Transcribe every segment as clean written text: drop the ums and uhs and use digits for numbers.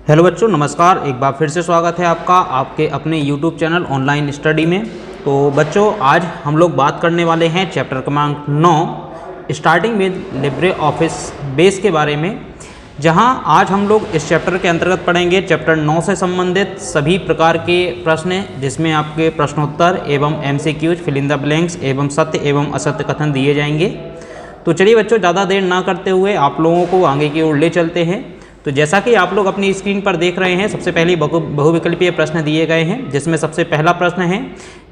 Hello बच्चों, नमस्कार। एक बार फिर से स्वागत है आपका आपके अपने YouTube चैनल ऑनलाइन स्टडी में। तो बच्चों, आज हम लोग बात करने वाले हैं चैप्टर क्रमांक 9 starting with Libre office base के बारे में, जहां आज हम लोग इस चैप्टर के अंतर्गत पढ़ेंगे चैप्टर 9 से संबंधित सभी प्रकार के प्रश्न, जिसमें आपके प्रश्नोत्तर एवं MCQs, fill in the blanks एवं सत्य एवं असत्य कथन दिए जाएंगे। तो चलिए बच्चों, ज़्यादा देर ना करते हुए आप लोगों को आगे की ओर ले चलते हैं। तो जैसा कि आप लोग अपनी स्क्रीन पर देख रहे हैं, सबसे पहले बहुविकल्पीय प्रश्न दिए गए हैं, जिसमें सबसे पहला प्रश्न है,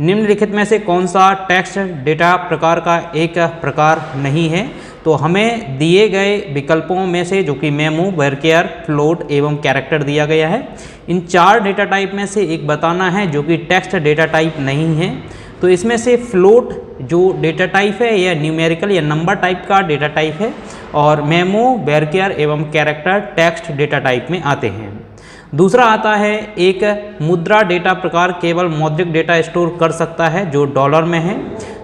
निम्नलिखित में से कौन सा टेक्स्ट डेटा प्रकार का एक प्रकार नहीं है। तो हमें दिए गए विकल्पों में से, जो कि मेमो, वर्केयर, फ्लोट एवं कैरेक्टर दिया गया है, इन चार डेटा टाइप में से एक बताना है जो कि टेक्स्ट डेटा टाइप नहीं है। तो इसमें से फ्लोट जो डेटा टाइप है यह न्यूमेरिकल या नंबर टाइप का डेटा टाइप है, और मेमो, वर्केयर एवं कैरेक्टर टेक्स्ट डेटा टाइप में आते हैं। दूसरा आता है, एक मुद्रा डेटा प्रकार केवल मौद्रिक डेटा स्टोर कर सकता है जो डॉलर में है।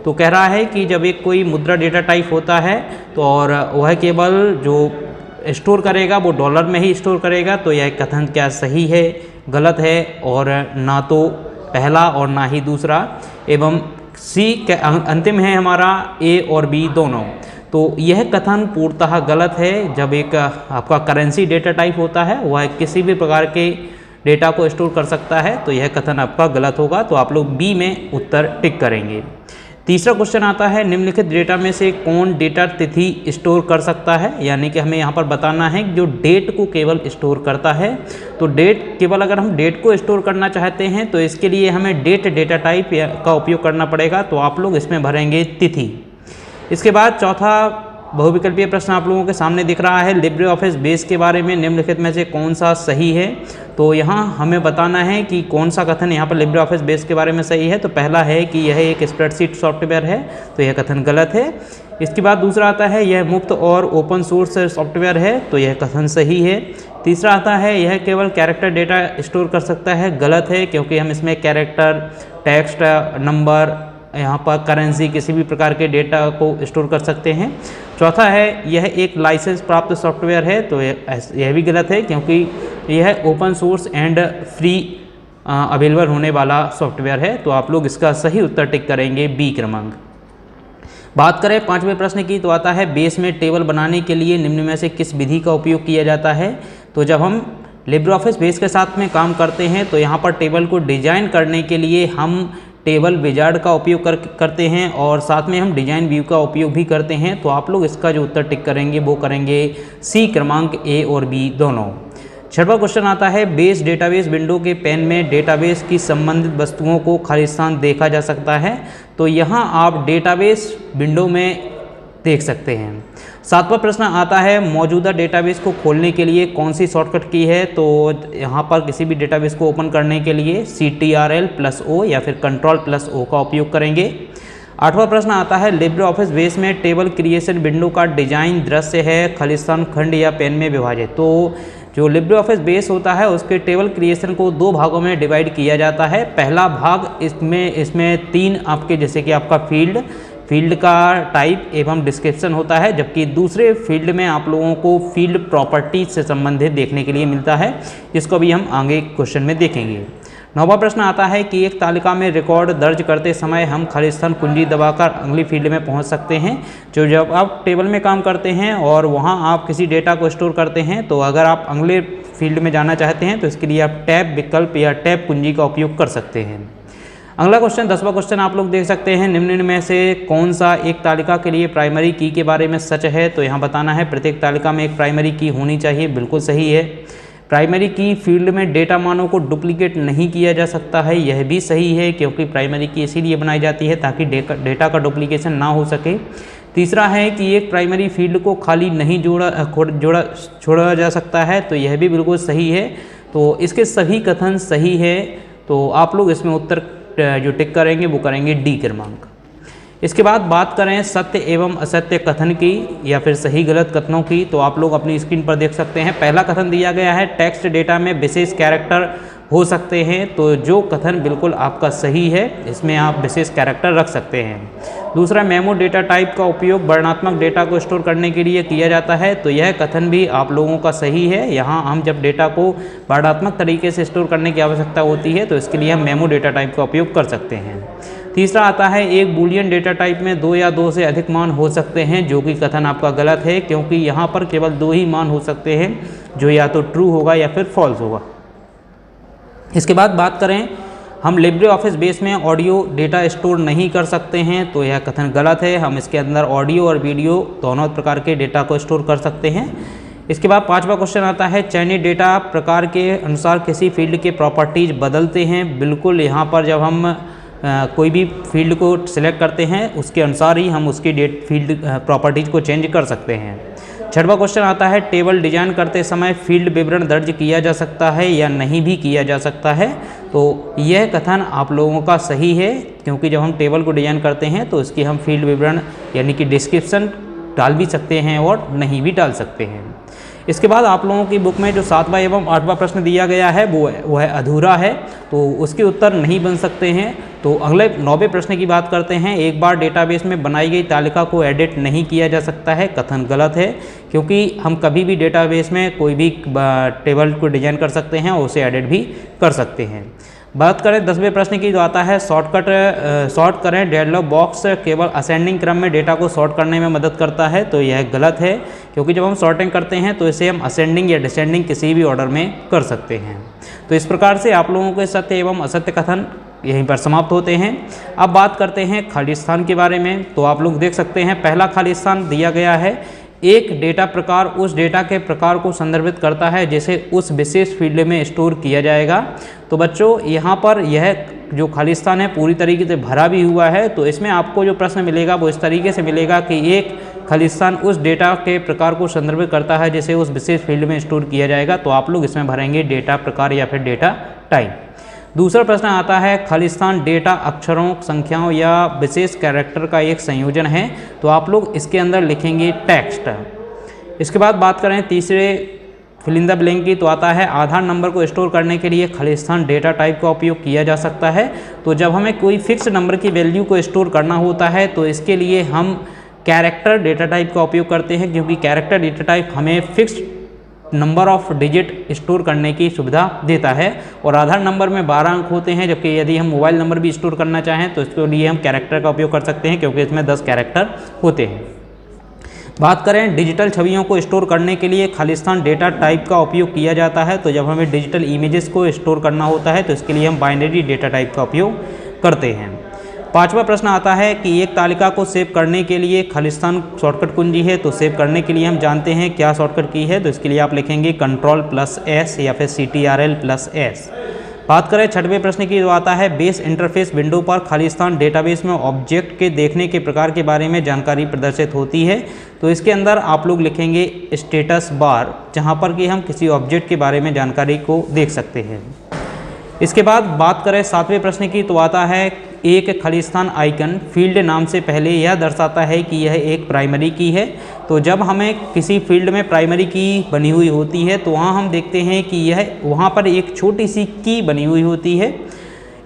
तो कह रहा है कि जब एक कोई मुद्रा डेटा टाइप होता है तो और वह केवल जो स्टोर करेगा वो डॉलर में ही स्टोर करेगा। तो यह कथन क्या सही है, गलत है? और ना तो पहला और ना ही दूसरा। एवं सी अंतिम है हमारा ए और बी दोनों। तो यह कथन पूर्णतः गलत है। जब एक आपका करेंसी डेटा टाइप होता है वह किसी भी प्रकार के डेटा को स्टोर कर सकता है, तो यह कथन आपका गलत होगा। तो आप लोग बी में उत्तर टिक करेंगे। तीसरा क्वेश्चन आता है, निम्नलिखित डेटा में से कौन डेटा तिथि स्टोर कर सकता है। यानी कि हमें यहाँ पर बताना है जो डेट को केवल स्टोर करता है। तो डेट केवल, अगर हम डेट को स्टोर करना चाहते हैं तो इसके लिए हमें डेट डेटा टाइप का उपयोग करना पड़ेगा। तो आप लोग इसमें भरेंगे तिथि। इसके बाद चौथा बहुविकल्पीय प्रश्न आप लोगों के सामने दिख रहा है, लिब्रे ऑफिस बेस के बारे में निम्नलिखित में से कौन सा सही है। तो यहाँ हमें बताना है कि कौन सा कथन यहाँ पर लिब्रे ऑफिस बेस के बारे में सही है। तो पहला है कि यह एक स्प्रेडशीट सॉफ्टवेयर है, तो यह कथन गलत है। इसके बाद दूसरा आता है, यह मुफ्त और ओपन सोर्स सॉफ्टवेयर है, तो यह कथन सही है। तीसरा आता है, यह केवल कैरेक्टर डेटा स्टोर कर सकता है, गलत है, क्योंकि हम इसमें कैरेक्टर, टेक्स्ट, नंबर, यहाँ पर करेंसी, किसी भी प्रकार के डेटा को स्टोर कर सकते हैं। चौथा है, यह एक लाइसेंस प्राप्त सॉफ्टवेयर है, तो यह भी गलत है, क्योंकि यह open source and free available होने वाला सॉफ्टवेयर है। तो आप लोग इसका सही उत्तर टिक करेंगे बी क्रमांक। बात करें पांचवें प्रश्न की, तो आता है, बेस में टेबल बनाने के लिए निम्न में से किस विधि का उपयोग किया जाता है। तो जब हम लिब्रे ऑफिस बेस के साथ में काम करते हैं तो यहाँ पर टेबल को डिजाइन करने के लिए हम टेबल विजार्ड का उपयोग करते हैं, और साथ में हम डिजाइन व्यू का उपयोग भी करते हैं। तो आप लोग इसका जो उत्तर टिक करेंगे वो करेंगे सी क्रमांक, ए और बी दोनों। छठवां क्वेश्चन आता है, बेस डेटाबेस विंडो के पैन में डेटाबेस की संबंधित वस्तुओं को खाली स्थान देखा जा सकता है। तो यहाँ आप डेटाबेस विंडो में देख सकते हैं। सातवां प्रश्न आता है, मौजूदा डेटाबेस को खोलने के लिए कौन सी शॉर्टकट की है। तो यहाँ पर किसी भी डेटाबेस को ओपन करने के लिए CTRL+O या फिर Ctrl+O का उपयोग करेंगे। आठवां प्रश्न आता है, लिब्रे ऑफिस बेस में टेबल क्रिएशन विंडो का डिजाइन दृश्य है, खालिस्तान, खंड या पेन में विभाजित। तो जो लिब्रे ऑफिस बेस होता है उसके टेबल क्रिएशन को दो भागों में डिवाइड किया जाता है। पहला भाग इसमें तीन आपके, जैसे कि आपका फील्ड का टाइप एवं डिस्क्रिप्शन होता है, जबकि दूसरे फील्ड में आप लोगों को फील्ड प्रॉपर्टीज से संबंधित देखने के लिए मिलता है, जिसको अभी हम आगे क्वेश्चन में देखेंगे। नौवां प्रश्न आता है कि एक तालिका में रिकॉर्ड दर्ज करते समय हम खाली स्थान कुंजी दबाकर अगली फील्ड में पहुंच सकते हैं। जो जब आप टेबल में काम करते हैं और वहां आप किसी डेटा को स्टोर करते हैं, तो अगर आप अगले फील्ड में जाना चाहते हैं तो इसके लिए आप टैब विकल्प या टैब कुंजी का उपयोग कर सकते हैं। अगला क्वेश्चन, 10वां क्वेश्चन आप लोग देख सकते हैं, निम्न में से कौन सा एक तालिका के लिए प्राइमरी की के बारे में सच है। तो यहाँ बताना है, प्रत्येक तालिका में एक प्राइमरी की होनी चाहिए, बिल्कुल सही है। प्राइमरी की फील्ड में डेटा मानों को डुप्लीकेट नहीं किया जा सकता है, यह भी सही है, क्योंकि प्राइमरी की इसीलिए बनाई जाती है ताकि डेटा का डुप्लीकेशन ना हो सके। तीसरा है कि एक प्राइमरी फील्ड को खाली नहीं छोड़ा जा सकता है, तो यह भी बिल्कुल सही है। तो इसके सभी कथन सही है। तो आप लोग इसमें उत्तर जो टिक करेंगे वो करेंगे डी क्रमांक। इसके बाद बात करें सत्य एवं असत्य कथन की या फिर सही गलत कथनों की, तो आप लोग अपनी स्क्रीन पर देख सकते हैं। पहला कथन दिया गया है, टेक्स्ट डेटा में विशेष कैरेक्टर हो सकते हैं। तो जो कथन बिल्कुल आपका सही है, इसमें आप विशेष कैरेक्टर रख सकते हैं। दूसरा, मेमो डेटा टाइप का उपयोग वर्णनात्मक डेटा को स्टोर करने के लिए किया जाता है। तो यह कथन भी आप लोगों का सही है। यहाँ हम जब डेटा को वर्णनात्मक तरीके से स्टोर करने की आवश्यकता होती है तो इसके लिए हम मेमो डेटा टाइप का उपयोग कर सकते हैं। तीसरा आता है, एक बूलियन डेटा टाइप में 2 या 2 से अधिक मान हो सकते हैं, जो कि कथन आपका गलत है, क्योंकि यहाँ पर केवल 2 ही मान हो सकते हैं, जो या तो ट्रू होगा या फिर फॉल्स होगा। इसके बाद बात करें, हम लिब्रे ऑफिस बेस में ऑडियो डेटा स्टोर नहीं कर सकते हैं, तो यह कथन गलत है। हम इसके अंदर ऑडियो और वीडियो दोनों प्रकार के डेटा को स्टोर कर सकते हैं। इसके बाद 5वां क्वेश्चन आता है, चयनित डेटा प्रकार के अनुसार किसी फील्ड के प्रॉपर्टीज बदलते हैं। बिल्कुल, यहाँ पर जब हम कोई भी फील्ड को सिलेक्ट करते हैं उसके अनुसार ही हम उसकी फील्ड प्रॉपर्टीज को चेंज कर सकते हैं। 6वां क्वेश्चन आता है, टेबल डिजाइन करते समय फील्ड विवरण दर्ज किया जा सकता है या नहीं भी किया जा सकता है। तो यह कथन आप लोगों का सही है, क्योंकि जब हम टेबल को डिजाइन करते हैं तो इसकी हम फील्ड विवरण यानी कि डिस्क्रिप्शन डाल भी सकते हैं और नहीं भी डाल सकते हैं। इसके बाद आप लोगों की बुक में जो 7वां एवं 8वां प्रश्न दिया गया है वो है अधूरा है, तो उसके उत्तर नहीं बन सकते हैं। तो अगले 9वें प्रश्न की बात करते हैं, एक बार डेटाबेस में बनाई गई तालिका को एडिट नहीं किया जा सकता है। कथन गलत है, क्योंकि हम कभी भी डेटाबेस में कोई भी टेबल को डिजाइन कर सकते हैं और उसे एडिट भी कर सकते हैं। बात करें 10वें प्रश्न की, जो आता है सॉर्ट करें डायलॉग बॉक्स केवल असेंडिंग क्रम में डेटा को सॉर्ट करने में मदद करता है। तो यह गलत है, क्योंकि जब हम सॉर्टिंग करते हैं तो इसे हम असेंडिंग या डिसेंडिंग किसी भी ऑर्डर में कर सकते हैं। तो इस प्रकार से आप लोगों के सत्य एवं असत्य कथन यहीं पर समाप्त होते हैं। अब बात करते हैं खालिस्तान के बारे में। तो आप लोग देख सकते हैं, पहला खालिस्तान दिया गया है, एक डेटा प्रकार उस डेटा के प्रकार को संदर्भित करता है जिसे उस विशेष फील्ड में स्टोर किया जाएगा। तो बच्चों, यहाँ पर यह जो खालिस्तान है पूरी तरीके से भरा भी हुआ है। तो इसमें आपको जो प्रश्न मिलेगा वो इस तरीके से मिलेगा कि एक खालिस्तान उस डेटा के प्रकार को संदर्भित करता है जिसे उस विशेष फील्ड में स्टोर किया जाएगा। तो आप लोग इसमें भरेंगे डेटा प्रकार या फिर डेटा टाइप। दूसरा प्रश्न आता है, खालिस्तान डेटा अक्षरों, संख्याओं या विशेष कैरेक्टर का एक संयोजन है। तो आप लोग इसके अंदर लिखेंगे टेक्स्ट। इसके बाद बात करें तीसरे फिल इन द ब्लैंक की, तो आता है, आधार नंबर को स्टोर करने के लिए खालिस्तान डेटा टाइप का उपयोग किया जा सकता है। तो जब हमें कोई फिक्स नंबर की वैल्यू को स्टोर करना होता है तो इसके लिए हम कैरेक्टर डेटा टाइप का उपयोग करते हैं, क्योंकि कैरेक्टर डेटा टाइप हमें fix number of digit store करने की सुविधा देता है। और आधार नंबर में 12 अंक होते हैं, जबकि यदि हम मोबाइल नंबर भी स्टोर करना चाहें तो इसके लिए हम कैरेक्टर का उपयोग कर सकते हैं, क्योंकि इसमें 10 कैरेक्टर होते हैं। बात करें डिजिटल छवियों को स्टोर करने के लिए खालिस्तान डेटा टाइप का उपयोग किया जाता है। तो जब हमें डिजिटल इमेजेस को स्टोर करना होता है तो इसके लिए हम बाइनरी डेटा टाइप का उपयोग करते हैं। 5वां प्रश्न आता है कि एक तालिका को सेव करने के लिए खालिस्तान शॉर्टकट कुंजी है। तो सेव करने के लिए हम जानते हैं क्या शॉर्टकट की है, तो इसके लिए आप लिखेंगे Ctrl+S या फिर Ctrl+S। बात करें 6वें प्रश्न की, जो आता है, बेस इंटरफेस विंडो पर खालिस्तान डेटाबेस में ऑब्जेक्ट के देखने के प्रकार के बारे में जानकारी प्रदर्शित होती है। तो इसके अंदर आप लोग लिखेंगे स्टेटस बार, जहां पर कि हम किसी ऑब्जेक्ट के बारे में जानकारी को देख सकते हैं। इसके बाद बात करें 7वें प्रश्न की, तो आता है, एक खालिस्तान आइकन फील्ड नाम से पहले यह दर्शाता है कि यह एक प्राइमरी की है। तो जब हमें किसी फील्ड में प्राइमरी की बनी हुई होती है तो वहाँ हम देखते हैं कि यह वहाँ पर एक छोटी सी की बनी हुई होती है।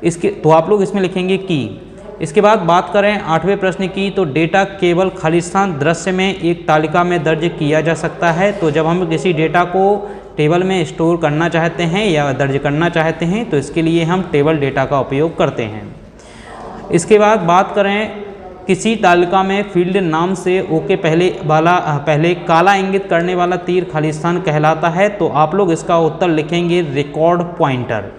इसके तो आप लोग इसमें लिखेंगे की। इसके बाद बात करें 8वें प्रश्न की, तो डेटा केवल खालिस्तान दृश्य में एक तालिका में दर्ज किया जा सकता है। तो जब हम किसी डेटा को टेबल में स्टोर करना चाहते हैं या दर्ज करना चाहते हैं तो इसके लिए हम टेबल डेटा का उपयोग करते हैं। इसके बाद बात करें, किसी तालिका में फील्ड नाम से ओके पहले काला इंगित करने वाला तीर खालिस्तान कहलाता है। तो आप लोग इसका उत्तर लिखेंगे रिकॉर्ड पॉइंटर,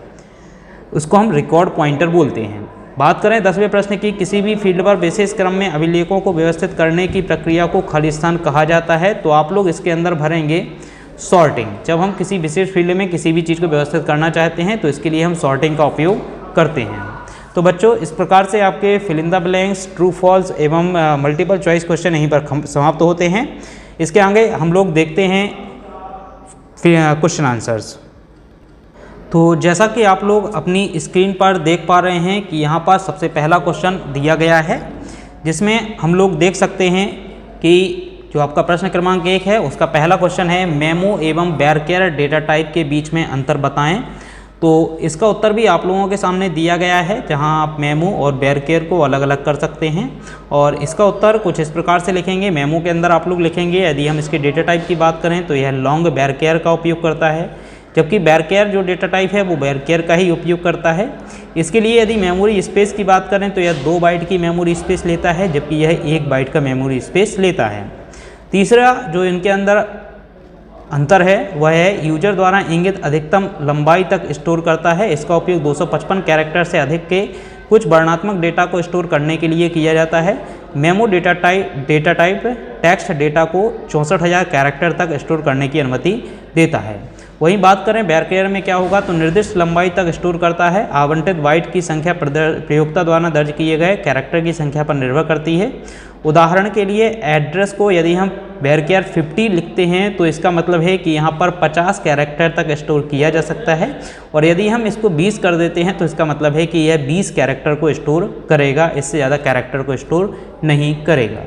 उसको हम रिकॉर्ड पॉइंटर बोलते हैं। बात करें 10वें प्रश्न की, किसी भी फील्ड पर विशेष क्रम में अभिलेखों को व्यवस्थित करने की प्रक्रिया को खालिस्तान कहा जाता है। तो आप लोग इसके अंदर भरेंगे सॉर्टिंग। जब हम किसी विशेष फील्ड में किसी भी चीज़ को व्यवस्थित करना चाहते हैं तो इसके लिए हम सॉर्टिंग का उपयोग करते हैं। तो बच्चों, इस प्रकार से आपके fill in the blanks, true false एवं मल्टीपल चॉइस क्वेश्चन यहीं पर समाप्त होते हैं। इसके आगे हम लोग देखते हैं क्वेश्चन आंसर्स। तो जैसा कि आप लोग अपनी स्क्रीन पर देख पा रहे हैं कि यहाँ पर सबसे पहला क्वेश्चन दिया गया है, जिसमें हम लोग देख सकते हैं कि जो आपका प्रश्न क्रमांक 1 है उसका पहला क्वेश्चन है, मेमो एवं बैरकेयर डेटा टाइप के बीच में अंतर बताएं। तो इसका उत्तर भी आप लोगों के सामने दिया गया है, जहां आप मेमो और बेरकेयर को अलग अलग कर सकते हैं। और इसका उत्तर कुछ इस प्रकार से लिखेंगे। मेमो के अंदर आप लोग लिखेंगे, यदि हम इसके डेटा टाइप की बात करें तो यह लॉन्ग बेरकेयर का उपयोग करता है, जबकि बेरकेयर जो डेटा टाइप है वो बेरकेयर का ही उपयोग करता है। इसके लिए यदि मेमोरी स्पेस की बात करें तो यह 2 बाइट की मेमोरी स्पेस लेता है, जबकि यह 1 बाइट का मेमोरी स्पेस लेता है। तीसरा जो इनके अंदर अंतर है वह है यूजर द्वारा इंगित अधिकतम लंबाई तक स्टोर करता है। इसका उपयोग 255 कैरेक्टर से अधिक के कुछ वर्णनात्मक डेटा को स्टोर करने के लिए किया जाता है। Memo data type text data को 64,000 कैरेक्टर तक स्टोर करने की अनुमति देता है। वहीं बात करें बेरकेयर में क्या होगा, तो निर्दिष्ट लंबाई तक स्टोर करता है। आवंटित बाइट की संख्या प्रयोक्ता द्वारा दर्ज किए गए कैरेक्टर की संख्या पर निर्भर करती है। उदाहरण के लिए एड्रेस को यदि हम बेरकेयर 50 लिखते हैं तो इसका मतलब है कि यहाँ पर 50 कैरेक्टर तक स्टोर किया जा सकता है, और यदि हम इसको 20 कर देते हैं तो इसका मतलब है कि यह 20 कैरेक्टर को स्टोर करेगा, इससे ज़्यादा कैरेक्टर को स्टोर नहीं करेगा।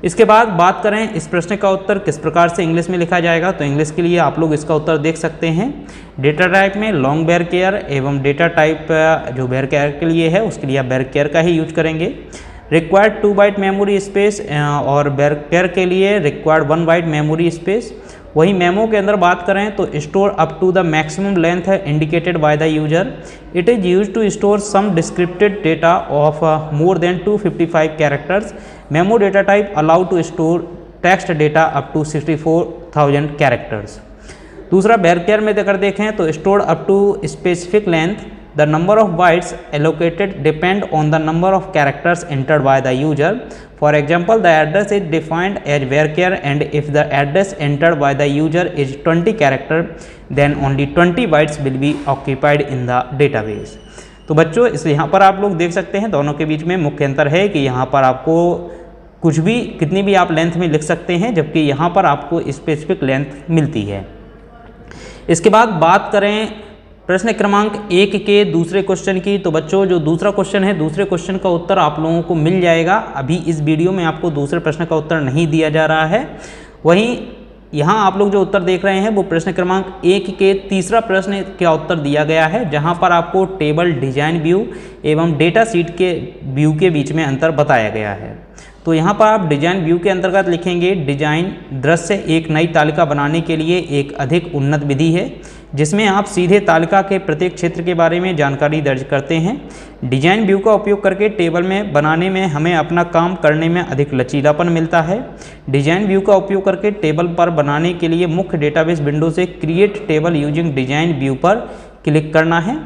इसके बाद बात करें इस प्रश्न का उत्तर किस प्रकार से इंग्लिश में लिखा जाएगा, तो इंग्लिश के लिए आप लोग इसका उत्तर देख सकते हैं। डेटा टाइप में लॉन्ग बेरकेयर एवं डेटा टाइप जो बेरकेयर के लिए है उसके लिए आप बेरकेयर का ही यूज करेंगे। रिक्वायर्ड 2 बाइट मेमोरी स्पेस और बेरकेयर के लिए रिक्वायर्ड 1 बाइट मेमोरी स्पेस। वहीं मेमो के अंदर बात करें तो store up to the maximum length indicated by the user. It is use to store some descripted data of more than 255 characters. Memo data type allow to store text data up to 64,000 characters. दूसरा varchar में अगर देखें तो store up to specific length, the number of bytes allocated depend on the number of characters entered by the user. For example, the address is defined as varchar, and if the address entered by the user is 20 character, then only 20 bytes will be occupied in the database. तो बच्चों इस यहाँ पर आप लोग देख सकते हैं दोनों के बीच में मुख्य अंतर है कि यहाँ पर आपको कुछ भी कितनी भी आप लेंथ में लिख सकते हैं, जबकि यहाँ पर आपको स्पेसिफिक लेंथ मिलती है। इसके बाद बात करें प्रश्न क्रमांक 1 के दूसरे क्वेश्चन की, तो बच्चों जो दूसरा क्वेश्चन है दूसरे क्वेश्चन का उत्तर आप लोगों को मिल जाएगा। अभी इस वीडियो में आपको दूसरे प्रश्न का उत्तर नहीं दिया जा रहा है। वहीं यहाँ आप लोग जो उत्तर देख रहे हैं वो प्रश्न क्रमांक 1 के तीसरा प्रश्न का उत्तर दिया गया है, जहाँ पर आपको टेबल डिजाइन व्यू एवं डेटा सीट के व्यू के बीच में अंतर बताया गया है। तो यहाँ पर आप डिजाइन व्यू के अंतर्गत लिखेंगे, डिजाइन दृश्य एक नई तालिका बनाने के लिए एक अधिक उन्नत विधि है, जिसमें आप सीधे तालिका के प्रत्येक क्षेत्र के बारे में जानकारी दर्ज करते हैं। डिजाइन व्यू का उपयोग करके टेबल में बनाने में हमें अपना काम करने में अधिक लचीलापन मिलता है। डिजाइन व्यू का उपयोग करके टेबल पर बनाने के लिए मुख्य डेटाबेस विंडो से create table using design view पर क्लिक करना है,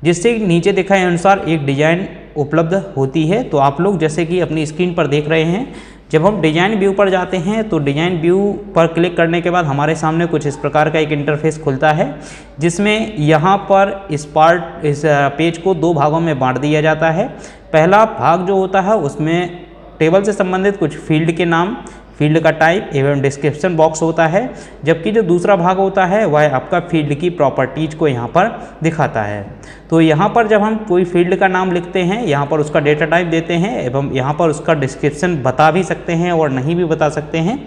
जिससे नीचे दिखाए अनुसार एक डिजाइन उपलब्ध होती है। तो आप लोग जैसे कि अपनी स्क्रीन पर देख रहे हैं, जब हम डिजाइन व्यू पर जाते हैं तो डिजाइन व्यू पर क्लिक करने के बाद हमारे सामने कुछ इस प्रकार का एक इंटरफेस खुलता है, जिसमें यहाँ पर इस पेज को 2 भागों में बांट दिया जाता है। पहला भाग जो होता है उसमें टेबल से संबंधित कुछ फील्ड के नाम, फील्ड का टाइप एवं डिस्क्रिप्शन बॉक्स होता है, जबकि जो दूसरा भाग होता है वह आपका फील्ड की प्रॉपर्टीज को यहाँ पर दिखाता है। तो यहाँ पर जब हम कोई फील्ड का नाम लिखते हैं, यहाँ पर उसका डेटा टाइप देते हैं एवं यहाँ पर उसका डिस्क्रिप्शन बता भी सकते हैं और नहीं भी बता सकते हैं।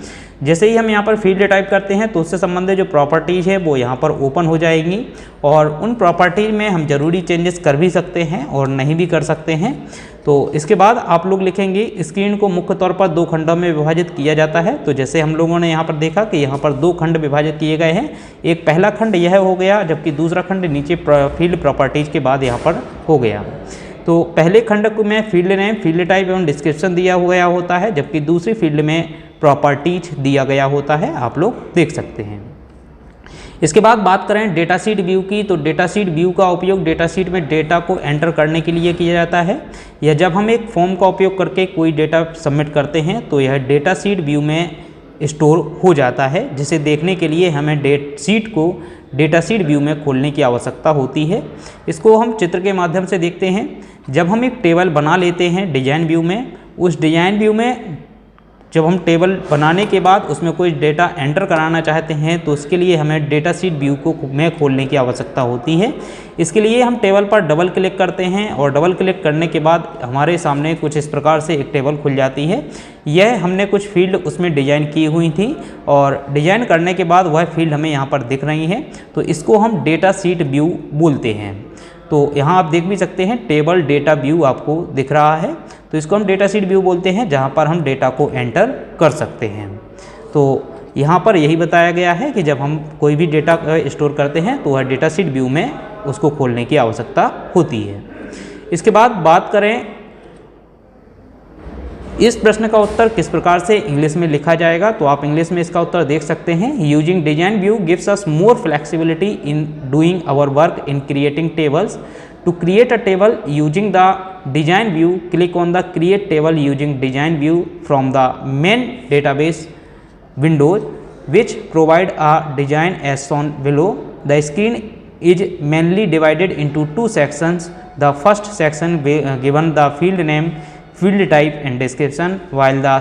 जैसे ही हम यहाँ पर फील्ड टाइप करते हैं तो उससे संबंधित जो प्रॉपर्टीज़ है वो यहाँ पर ओपन हो जाएंगी, और उन प्रॉपर्टीज़ में हम ज़रूरी चेंजेस कर भी सकते हैं और नहीं भी कर सकते हैं। तो इसके बाद आप लोग लिखेंगे, स्क्रीन को मुख्य तौर पर 2 खंडों में विभाजित किया जाता है। तो जैसे हम लोगों ने यहाँ पर देखा कि यहाँ पर 2 खंड विभाजित किए गए हैं। एक पहला खंड यह हो गया, जबकि दूसरा खंड नीचे फील्ड प्रॉपर्टीज़ के बाद यहाँ पर हो गया। तो पहले खंड में फील्ड नेम, फील्ड टाइप एवं डिस्क्रिप्शन दिया गया होता है, जबकि दूसरी फील्ड में प्रॉपर्टीज दिया गया होता है, आप लोग देख सकते हैं। इसके बाद बात करें डेटा शीट व्यू की, तो डेटा शीट व्यू का उपयोग डेटा शीट में डेटा को एंटर करने के लिए किया जाता है। या जब हम एक फॉर्म का उपयोग करके कोई डेटा सबमिट करते हैं तो यह डेटा शीट व्यू में स्टोर हो जाता है, जिसे देखने के लिए हमें डेटा शीट व्यू में खोलने की आवश्यकता होती है। इसको हम चित्र के माध्यम से देखते हैं। जब हम एक टेबल बना लेते हैं डिजाइन व्यू में, उस डिजाइन व्यू में जब हम टेबल बनाने के बाद उसमें कोई डेटा एंटर कराना चाहते हैं तो उसके लिए हमें डेटा शीट व्यू को में खोलने की आवश्यकता होती है। इसके लिए हम टेबल पर डबल क्लिक करते हैं और डबल क्लिक करने के बाद हमारे सामने कुछ इस प्रकार से एक टेबल खुल जाती है। यह हमने कुछ फील्ड उसमें डिजाइन की हुई थी और डिजाइन करने के बाद वह फील्ड हमें यहाँ पर दिख रही हैं, तो इसको हम डेटा शीट व्यू बोलते हैं। तो यहाँ आप देख भी सकते हैं टेबल डेटा व्यू आपको दिख रहा है, तो इसको हम डेटा शीट व्यू बोलते हैं, जहाँ पर हम डेटा को एंटर कर सकते हैं। तो यहाँ पर यही बताया गया है कि जब हम कोई भी डेटा स्टोर करते हैं तो वह डेटा शीट व्यू में उसको खोलने की आवश्यकता होती है। इसके बाद बात करें इस प्रश्न का उत्तर किस प्रकार से इंग्लिश में लिखा जाएगा, तो आप इंग्लिश में इसका उत्तर देख सकते हैं। Using design view gives us more flexibility in doing our work in creating tables. To create a table using the design view, click on the create table using design view from the main database windows, which provide a design as shown below. The screen is mainly divided into two sections. The first section given the field name, field type and description, while the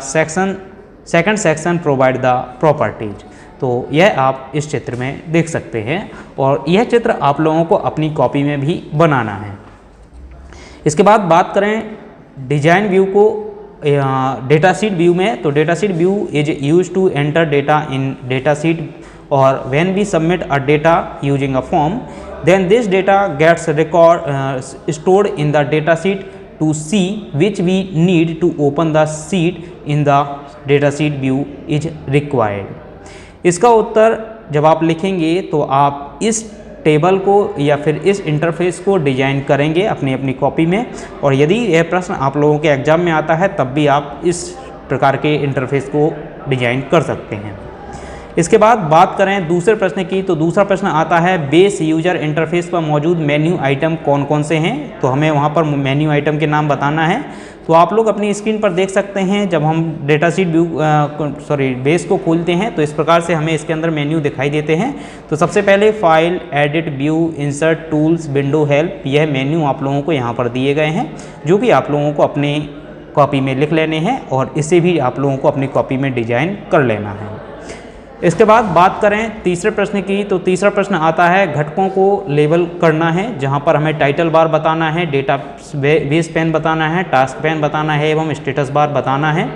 second section provide the properties. तो यह आप इस चित्र में देख सकते हैं और यह चित्र आप लोगों को अपनी कॉपी में भी बनाना है। इसके बाद बात करें डिजाइन व्यू को डेटा शीट व्यू में, तो data sheet view is use to enter data in data sheet और when we submit a data using a form then this data gets record stored in the data sheet to see which we need to open the sheet in the data sheet view is required. इसका उत्तर जब आप लिखेंगे तो आप इस table को या फिर इस इंटरफेस को डिजाइन करेंगे अपनी अपनी कॉपी में, और यदि यह प्रश्न आप लोगों के एग्जाम में आता है तब भी आप इस प्रकार के इंटरफेस को डिजाइन कर सकते हैं। इसके बाद बात करें दूसरे प्रश्न की, तो दूसरा प्रश्न आता है बेस यूजर इंटरफेस पर मौजूद मेन्यू आइटम कौन कौन से हैं, तो हमें वहाँ पर मेन्यू आइटम के नाम बताना है। तो आप लोग अपनी स्क्रीन पर देख सकते हैं जब हम डेटा शीट व्यू बेस को खोलते हैं तो इस प्रकार से हमें इसके अंदर मेन्यू दिखाई देते हैं। तो सबसे पहले file, edit, view, insert, tools, window, help, यह मेन्यू आप लोगों को यहाँ पर दिए गए हैं जो कि आप लोगों को अपनी कॉपी में लिख लेने हैं और इसे भी आप लोगों को अपनी कॉपी में डिजाइन कर लेना है। इसके बाद बात करें तीसरे प्रश्न की, तो तीसरा प्रश्न आता है घटकों को लेबल करना है, जहां पर हमें टाइटल बार बताना है, डेटा बेस पैन बताना है, टास्क पैन बताना है एवं स्टेटस बार बताना है।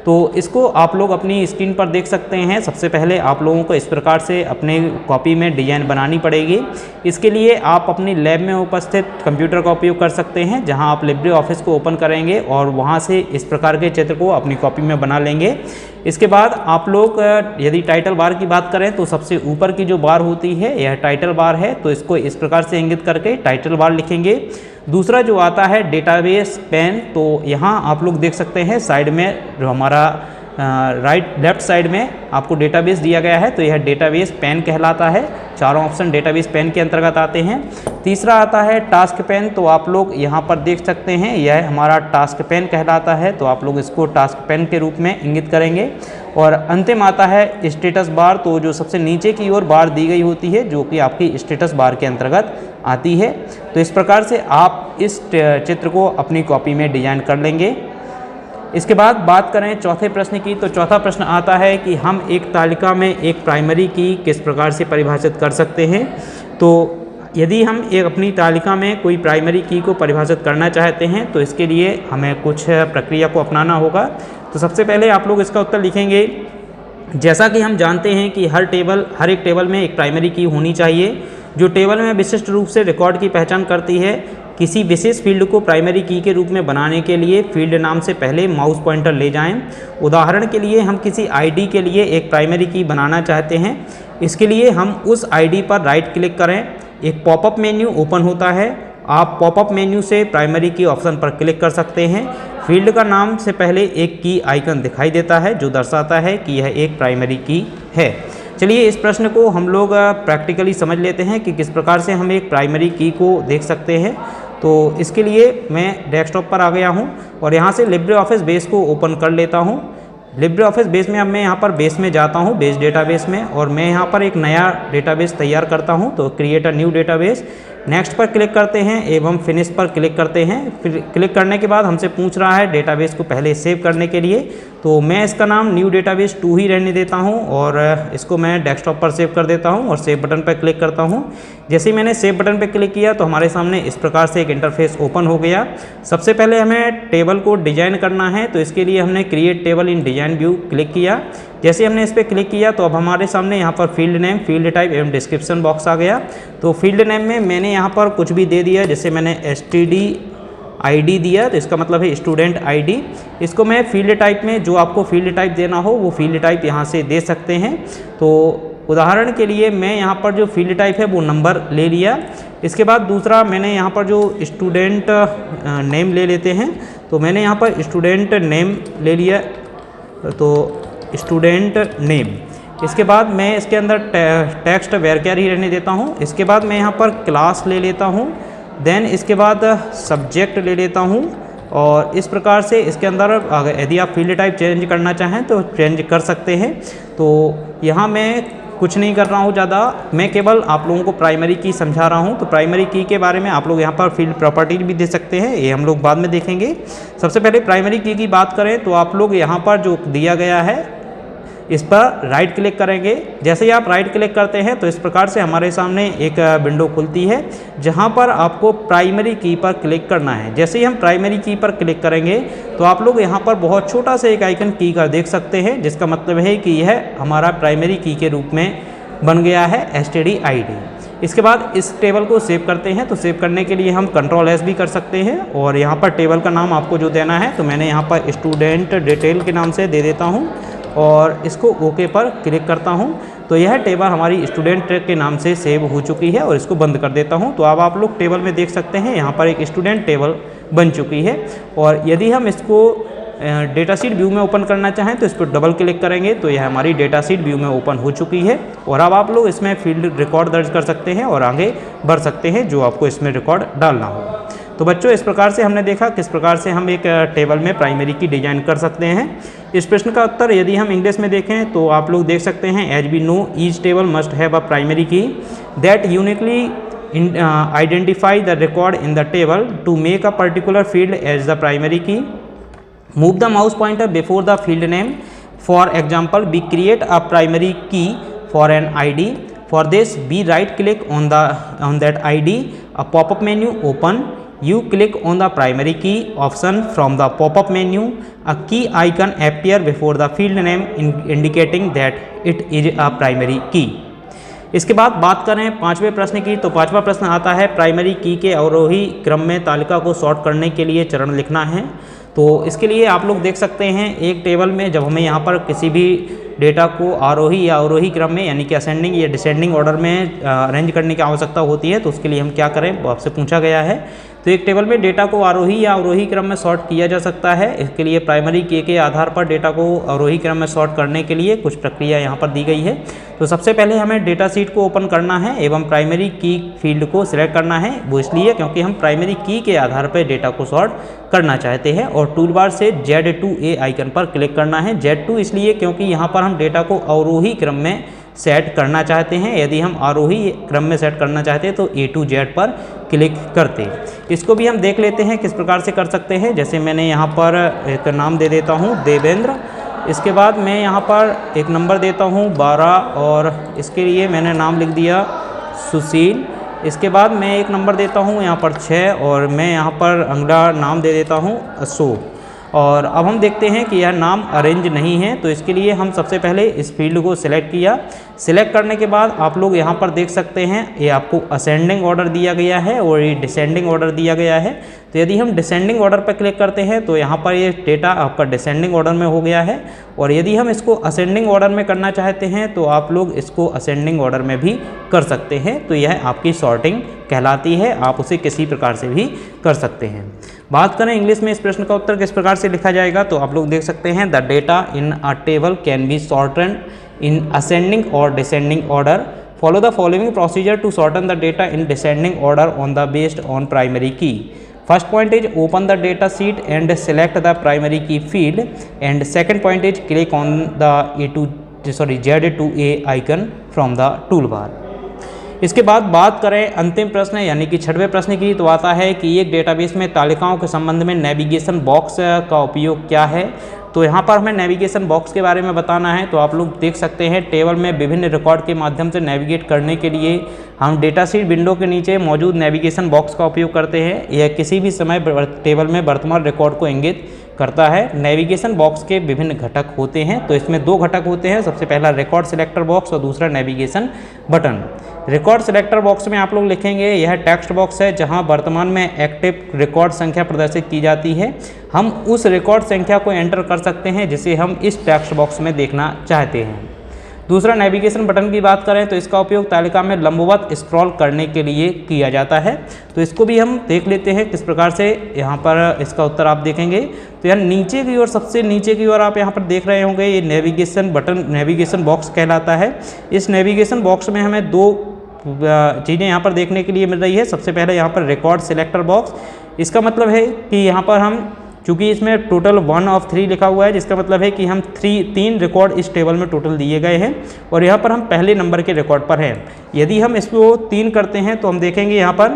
तो इसको आप लोग अपनी स्क्रीन पर देख सकते हैं। सबसे पहले आप लोगों को इस प्रकार से अपने कॉपी में डिज़ाइन बनानी पड़ेगी। इसके लिए आप अपनी लैब में उपस्थित कंप्यूटर का उपयोग कर सकते हैं, जहां आप लिब्रे ऑफिस को ओपन करेंगे और वहां से इस प्रकार के चित्र को अपनी कॉपी में बना लेंगे। इसके बाद आप लोग यदि टाइटल बार की बात करें तो सबसे ऊपर की जो बार होती है यह टाइटल बार है, तो इसको इस प्रकार से इंगित करके टाइटल बार लिखेंगे। दूसरा जो आता है डेटाबेस पैन, तो यहाँ आप लोग देख सकते हैं साइड में जो हमारा लेफ्ट साइड में आपको डेटाबेस दिया गया है, तो यह डेटाबेस पैन कहलाता है। चारों ऑप्शन डेटाबेस पैन के अंतर्गत आते हैं। तीसरा आता है टास्क पैन, तो आप लोग यहाँ पर देख सकते हैं यह हमारा टास्क पैन कहलाता है, तो आप लोग इसको टास्क पैन के रूप में इंगित करेंगे। और अंतिम आता है स्टेटस बार, तो जो सबसे नीचे की ओर बार दी गई होती है जो कि आपकी स्टेटस बार के अंतर्गत आती है। तो इस प्रकार से आप इस चित्र को अपनी कॉपी में डिजाइन कर लेंगे। इसके बाद बात करें चौथे प्रश्न की, तो चौथा प्रश्न आता है कि हम एक तालिका में एक प्राइमरी की किस प्रकार से परिभाषित कर सकते हैं। तो यदि हम एक अपनी तालिका में कोई प्राइमरी की को परिभाषित करना चाहते हैं तो इसके लिए हमें कुछ प्रक्रिया को अपनाना होगा। तो सबसे पहले आप लोग इसका उत्तर लिखेंगे। जैसा कि हम जानते हैं कि हर एक टेबल में एक प्राइमरी की होनी चाहिए जो टेबल में विशिष्ट रूप से रिकॉर्ड की पहचान करती है। किसी विशेष फील्ड को प्राइमरी की के रूप में बनाने के लिए फील्ड नाम से पहले माउस पॉइंटर ले जाएं। उदाहरण के लिए हम किसी आईडी के लिए एक प्राइमरी की बनाना चाहते हैं। इसके लिए हम उस आईडी पर राइट क्लिक करें, एक पॉपअप मेन्यू ओपन होता है। आप पॉपअप मेन्यू से प्राइमरी की ऑप्शन पर क्लिक कर सकते हैं। फील्ड का नाम से पहले एक की आइकन दिखाई देता है जो दर्शाता है कि यह एक प्राइमरी की है। चलिए इस प्रश्न को हम लोग प्रैक्टिकली समझ लेते हैं कि किस प्रकार से हम एक प्राइमरी की को देख सकते हैं। तो इसके लिए मैं डेस्कटॉप पर आ गया हूं और यहां से लिब्रे ऑफिस बेस को ओपन कर लेता हूं। लिब्रे ऑफिस बेस में अब मैं यहां पर बेस में जाता हूं, बेस डेटाबेस में, और मैं यहां पर एक नया डेटाबेस तैयार करता हूं। तो create a new database, next पर क्लिक करते हैं एवं फिनिश पर क्लिक करते हैं। फिर क्लिक करने के बाद हमसे पूछ रहा है डेटाबेस को पहले सेव करने के लिए, तो मैं इसका नाम न्यू डेटाबेस 2 ही रहने देता हूं और इसको मैं डेस्कटॉप पर सेव कर देता हूं और सेव बटन पर क्लिक करता हूं। जैसे ही मैंने सेव बटन पर क्लिक किया तो हमारे सामने इस प्रकार से एक इंटरफेस ओपन हो गया। सबसे पहले हमें टेबल को डिजाइन करना है, तो इसके लिए हमने क्रिएट टेबल इन डिजाइन व्यू क्लिक किया। जैसे हमने इस पर क्लिक किया तो अब हमारे सामने यहाँ पर फील्ड नेम, फील्ड टाइप एवं डिस्क्रिप्शन बॉक्स आ गया। तो फील्ड नेम में मैंने यहाँ पर कुछ भी दे दिया, जैसे मैंने STD ID दिया, तो इसका मतलब है स्टूडेंट ID। इसको मैं फील्ड टाइप में जो आपको फील्ड टाइप देना हो वो फील्ड टाइप यहाँ से दे सकते हैं। तो उदाहरण के लिए मैं यहाँ पर जो फील्ड टाइप है वो नंबर ले लिया। इसके बाद दूसरा मैंने यहाँ पर जो स्टूडेंट नेम ले लेते हैं, तो मैंने यहाँ पर स्टूडेंट नेम ले लिया, तो स्टूडेंट नेम। इसके बाद मैं इसके अंदर टेक्स्ट वेरक्यार ही रहने देता हूँ। इसके बाद मैं यहाँ पर क्लास ले लेता हूँ, देन इसके बाद सब्जेक्ट ले लेता हूँ और इस प्रकार से इसके अंदर यदि आप फील्ड टाइप चेंज करना चाहें तो चेंज कर सकते हैं। तो यहाँ मैं कुछ नहीं कर रहा हूँ ज़्यादा, मैं केवल आप लोगों को प्राइमरी की समझा रहा हूँ। तो प्राइमरी की के बारे में आप लोग यहाँ पर फील्ड प्रॉपर्टी भी दे सकते हैं, ये हम लोग बाद में देखेंगे। सबसे पहले प्राइमरी की बात करें तो आप लोग यहाँ पर जो दिया गया है इस पर राइट क्लिक करेंगे। जैसे ही आप राइट क्लिक करते हैं तो इस प्रकार से हमारे सामने एक विंडो खुलती है जहां पर आपको प्राइमरी की पर क्लिक करना है। जैसे ही हम प्राइमरी की पर क्लिक करेंगे तो आप लोग यहां पर बहुत छोटा सा एक आइकन की का देख सकते हैं, जिसका मतलब है कि यह हमारा प्राइमरी की के रूप में बन गया है STD ID। इसके बाद इस टेबल को सेव करते हैं, तो सेव करने के लिए हम Ctrl+S भी कर सकते हैं और यहाँ पर टेबल का नाम आपको जो देना है तो मैंने यहाँ पर स्टूडेंट डिटेल के नाम से दे देता हूँ और इसको ओके पर क्लिक करता हूं। तो यह टेबल हमारी स्टूडेंट के नाम से सेव हो चुकी है और इसको बंद कर देता हूं। तो अब आप लोग टेबल में देख सकते हैं यहाँ पर एक स्टूडेंट टेबल बन चुकी है। और यदि हम इसको डेटा शीट व्यू में ओपन करना चाहें तो इस पर डबल क्लिक करेंगे तो यह हमारी डेटा शीट व्यू में ओपन हो चुकी है। और अब आप लोग इसमें फील्ड रिकॉर्ड दर्ज कर सकते हैं और आगे बढ़ सकते हैं जो आपको इसमें रिकॉर्ड डालना हो। तो बच्चों इस प्रकार से हमने देखा किस प्रकार से हम एक टेबल में प्राइमरी की डिजाइन कर सकते हैं। इस प्रश्न का उत्तर यदि हम इंग्लिश में देखें तो आप लोग देख सकते हैं as we know each table must have a primary key that uniquely identify the record in the table to make a particular field as the primary key. Move the mouse pointer before the field name. For example we create a primary key for an ID. For this we right click on that ID. A pop-up menu open. You click on the primary key option from the pop-up menu. A key icon appear before the field name indicating that it is a primary key. इसके बाद बात करें पांचवें प्रश्न की, तो पांचवा प्रश्न आता है प्राइमरी की के अवरोही क्रम में तालिका को सॉर्ट करने के लिए चरण लिखना है। तो इसके लिए आप लोग देख सकते हैं एक टेबल में जब हमें यहाँ पर किसी भी डेटा को आरोही या अवरोही क्रम में यानी कि असेंडिंग या डिसेंडिंग ऑर्डर में अरेंज करने की आवश्यकता होती है, तो उसके लिए हम क्या करें वो आपसे पूछा गया है। तो एक टेबल में डेटा को आरोही या अवरोही क्रम में सॉर्ट किया जा सकता है। इसके लिए प्राइमरी की के आधार पर डेटा को अवरोही क्रम में सॉर्ट करने के लिए कुछ प्रक्रिया यहाँ पर दी गई है। तो सबसे पहले हमें डेटा शीट को ओपन करना है एवं प्राइमरी की फील्ड को सिलेक्ट करना है। वो इसलिए क्योंकि हम प्राइमरी की के आधार पर डेटा को सॉर्ट करना चाहते हैं और टूल बार से Z2A आइकन पर क्लिक करना है। Z2 इसलिए क्योंकि यहाँ पर हम डेटा को अवरोही क्रम में सेट करना चाहते हैं। यदि हम आरोही क्रम में सेट करना चाहते हैं तो A to Z पर क्लिक करते। इसको भी हम देख लेते हैं किस प्रकार से कर सकते हैं। जैसे मैंने यहाँ पर एक नाम दे देता हूँ देवेंद्र। इसके बाद मैं यहाँ पर एक नंबर देता हूँ 12 और इसके लिए मैंने नाम लिख दिया सुशील। इसके बाद मैं एक नंबर देता हूँ यहाँ पर 6 और मैं यहाँ पर अगला नाम दे देता हूँ अशोक। और अब हम देखते हैं कि यह नाम अरेंज नहीं है, तो इसके लिए हम सबसे पहले इस फील्ड को सिलेक्ट किया। सिलेक्ट करने के बाद आप लोग यहाँ पर देख सकते हैं ये आपको असेंडिंग ऑर्डर दिया गया है और ये डिसेंडिंग ऑर्डर दिया गया है। तो यदि हम डिसेंडिंग ऑर्डर पर क्लिक करते हैं तो यहाँ पर ये डेटा आपका डिसेंडिंग ऑर्डर में हो गया है। और यदि हम इसको असेंडिंग ऑर्डर में करना चाहते हैं तो आप लोग इसको असेंडिंग ऑर्डर में भी कर सकते हैं। तो यह आपकी सॉर्टिंग कहलाती है, आप उसे किसी प्रकार से भी कर सकते हैं। बात करें इंग्लिश में इस प्रश्न का उत्तर किस प्रकार से लिखा जाएगा, तो आप लोग देख सकते हैं the data in a table can be sorted in ascending or descending order. Follow the following procedure to sort the data in descending order on the based on primary key. First point is open the data sheet and select the primary key field, and second point is click on the Z2A icon from the toolbar. इसके बाद बात करें अंतिम प्रश्न यानी कि 6वें प्रश्न की, तो आता है कि एक डेटाबेस में तालिकाओं के संबंध में नेविगेशन बॉक्स का उपयोग क्या है। तो यहाँ पर हमें नेविगेशन बॉक्स के बारे में बताना है। तो आप लोग देख सकते हैं टेबल में विभिन्न रिकॉर्ड के माध्यम से नेविगेट करने के लिए हम डेटाशीट विंडो के नीचे मौजूद नेविगेशन बॉक्स का उपयोग करते हैं। यह किसी भी समय टेबल में वर्तमान रिकॉर्ड को इंगित करता है। नेविगेशन बॉक्स के विभिन्न घटक होते हैं। तो इसमें 2 घटक होते हैं, सबसे पहला रिकॉर्ड सिलेक्टर बॉक्स और दूसरा navigation button. Record selector box में आप लोग लिखेंगे यह टेक्स्ट बॉक्स है जहां वर्तमान में एक्टिव रिकॉर्ड संख्या प्रदर्शित की जाती है। हम उस रिकॉर्ड संख्या को एंटर कर सकते हैं जिसे हम इस टेक्स्ट बॉक्स में देखना चाहते हैं। दूसरा नेविगेशन बटन की बात करें तो इसका उपयोग तालिका में लंबवत स्क्रॉल करने के लिए किया जाता है। तो इसको भी हम देख लेते हैं किस प्रकार से। यहाँ पर इसका उत्तर आप देखेंगे तो यार नीचे की ओर, सबसे नीचे की ओर आप यहाँ पर देख रहे होंगे ये नेविगेशन बटन नेविगेशन बॉक्स कहलाता है। इस नेविगेशन बॉक्स में हमें 2 चीज़ें यहाँ पर देखने के लिए मिल रही है। सबसे पहले यहाँ पर रिकॉर्ड सिलेक्टर बॉक्स, इसका मतलब है कि यहाँ पर हम, चूँकि इसमें टोटल 1 of 3 लिखा हुआ है, जिसका मतलब है कि हम 3 रिकॉर्ड इस टेबल में टोटल दिए गए हैं और यहाँ पर हम पहले नंबर के रिकॉर्ड पर हैं। यदि हम इसको 3 करते हैं तो हम देखेंगे यहाँ पर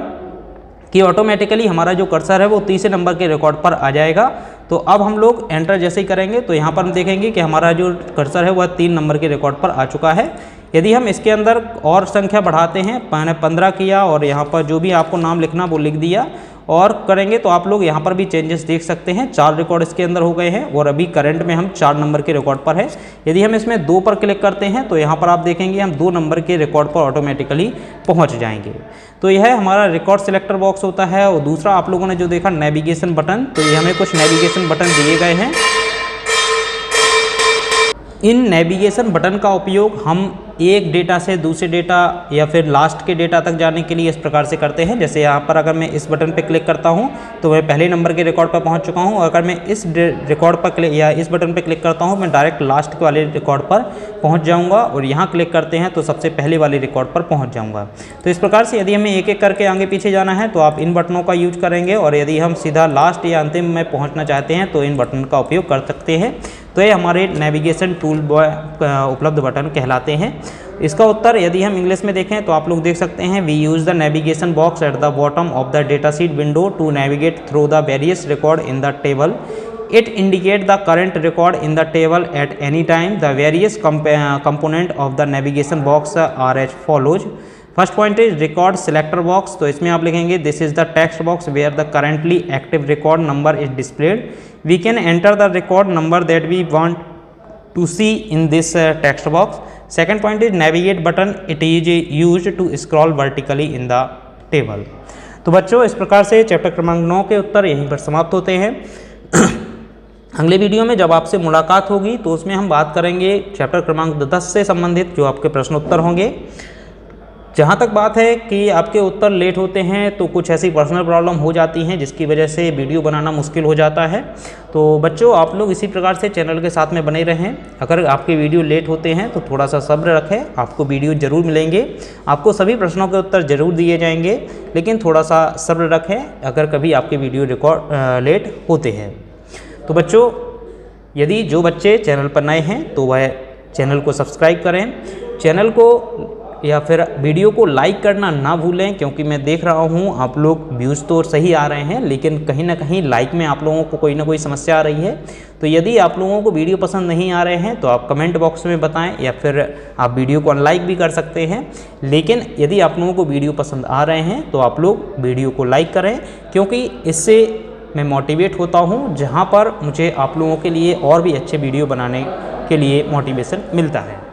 कि ऑटोमेटिकली हमारा जो कर्सर है वो तीसरे नंबर के रिकॉर्ड पर आ जाएगा। तो अब हम लोग एंटर जैसे ही करेंगे तो यहाँ पर हम देखेंगे कि हमारा जो कर्सर है वह 3 नंबर के रिकॉर्ड पर आ चुका है। यदि हम इसके अंदर और संख्या बढ़ाते हैं, मैंने 15 किया और यहाँ पर जो भी आपको नाम लिखना वो लिख दिया और करेंगे तो आप लोग यहाँ पर भी चेंजेस देख सकते हैं। 4 रिकॉर्ड इसके अंदर हो गए हैं और अभी करंट में हम 4 नंबर के रिकॉर्ड पर है। यदि हम इसमें 2 पर क्लिक करते हैं तो यहाँ पर आप देखेंगे हम 2 नंबर के रिकॉर्ड पर ऑटोमेटिकली पहुँच जाएंगे। तो यह हमारा रिकॉर्ड सिलेक्टर बॉक्स होता है। और दूसरा आप लोगों ने जो देखा नेविगेशन बटन, तो ये हमें कुछ नेविगेशन बटन दिए गए हैं। इन नेविगेशन बटन का उपयोग हम एक डेटा से दूसरे डेटा या फिर लास्ट के डेटा तक जाने के लिए इस प्रकार से करते हैं। जैसे यहाँ पर अगर मैं इस बटन पर क्लिक करता हूँ तो मैं पहले नंबर के रिकॉर्ड पर पहुँच चुका हूँ और अगर मैं इस रिकॉर्ड पर क्लिक या इस बटन पर क्लिक करता हूँ मैं डायरेक्ट लास्ट वाले रिकॉर्ड पर पहुँच जाऊँगा और यहाँ क्लिक करते हैं तो सबसे पहले वाले रिकॉर्ड पर पहुँच जाऊँगा। तो इस प्रकार से यदि हमें एक एक करके आगे पीछे जाना है तो आप इन बटनों का यूज करेंगे और यदि हम सीधा लास्ट या अंतिम में पहुँचना चाहते हैं तो इन बटन का उपयोग कर सकते हैं। तो ये हमारे नेविगेशन टूल उपलब्ध बटन कहलाते हैं। इसका उत्तर यदि हम इंग्लिश में देखें तो आप लोग देख सकते हैं we use the navigation box at the bottom of the data sheet window to navigate through the various record in the table. It indicate the current record in the table at any time. The various component of the navigation box are as follows. First point is record selector box. तो इसमें आप लिखेंगे this is the text box where the currently active record number is displayed. We can enter the record number that we want to see in this text box. Second point is navigate button. It is used to scroll vertically in the table. तो बच्चों इस प्रकार से chapter क्रमांक 9 के उत्तर यहीं पर समाप्त होते हैं। अगले वीडियो में जब आपसे मुलाकात होगी तो उसमें हम बात करेंगे चैप्टर क्रमांक 10 से संबंधित जो आपके प्रश्न उत्तर होंगे। जहाँ तक बात है कि आपके उत्तर लेट होते हैं तो कुछ ऐसी पर्सनल प्रॉब्लम हो जाती हैं जिसकी वजह से वीडियो बनाना मुश्किल हो जाता है। तो बच्चों आप लोग इसी प्रकार से चैनल के साथ में बने रहें। अगर आपके वीडियो लेट होते हैं तो थोड़ा सा सब्र रखें, आपको वीडियो ज़रूर मिलेंगे, आपको सभी प्रश्नों के उत्तर ज़रूर दिए जाएंगे, लेकिन थोड़ा सा सब्र रखें अगर कभी आपके वीडियो लेट होते हैं। तो बच्चों यदि जो बच्चे चैनल पर नए हैं तो वह चैनल को सब्सक्राइब करें, चैनल को या फिर वीडियो को लाइक करना ना भूलें, क्योंकि मैं देख रहा हूँ आप लोग व्यूज़ तो सही आ रहे हैं लेकिन कहीं ना कहीं लाइक में आप लोगों को कोई ना कोई समस्या आ रही है। तो यदि आप लोगों को वीडियो पसंद नहीं आ रहे हैं तो आप कमेंट बॉक्स में बताएं या फिर आप वीडियो को अनलाइक भी कर सकते हैं। लेकिन यदि आप लोगों को वीडियो पसंद आ रहे हैं तो आप लोग वीडियो को लाइक करें, क्योंकि इससे मैं मोटिवेट होता हूँ, जहाँ पर मुझे आप लोगों के लिए और भी अच्छे वीडियो बनाने के लिए मोटिवेशन मिलता है।